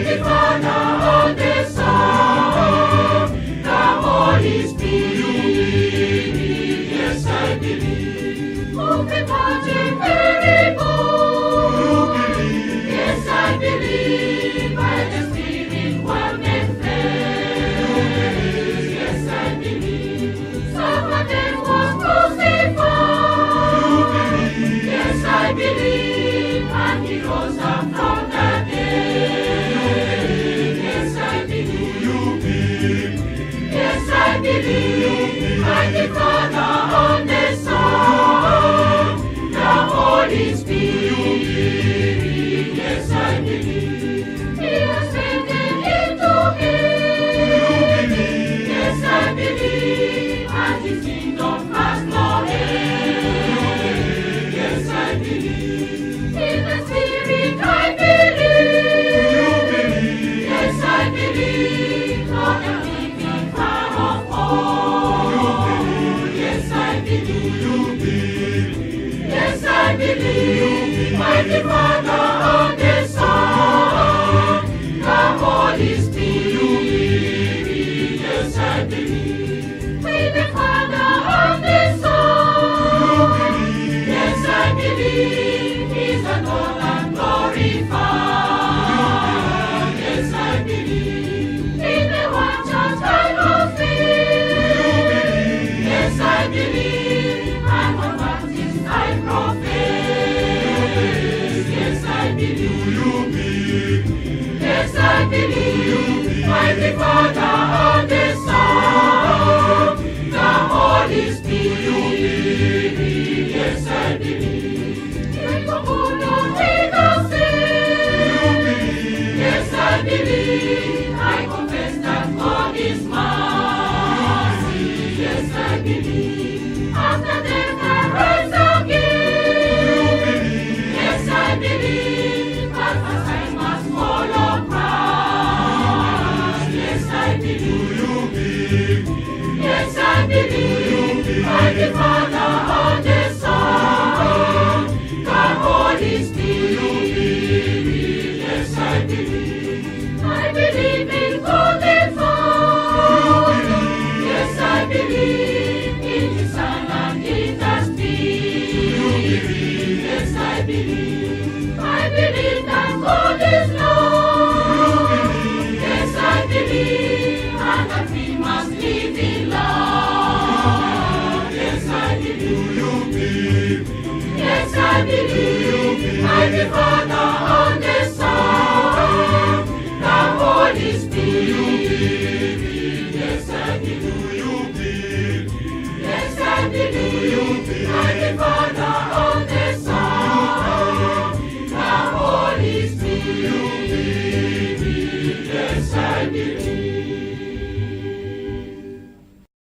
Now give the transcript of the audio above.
Mighty Father on the Son, the Holy Spirit. Yes, I believe. Omnipotent, very good. Yes, I believe. By the Spirit, one and faith. Yes, I believe. Somebody was crucified. Yes, I believe. And he rose up from the dead. Yes, I believe. Yes, I believe. Mighty Father on the Son, the Holy Spirit. Yes, I believe. He ascended into heaven. Yes, I believe. And his kingdom has no end. Yes, I believe. In the Spirit I believe. Yes, I believe. Lord, the living power of all. Yes, I believe. Yes, I believe. Mighty Father on the Son, the Holy Spirit. Yes, I believe. With the Father on the Son. Yes, I believe. He's adored and glorified. Yes, I believe. In the one church I will feel. Yes, I believe. And one baptist I profess. Yes, I believe. Yes, I believe. Mighty Father on the Son, the Holy Spirit. Yes, I believe. Take a hold on, take a sin. Yes, I believe.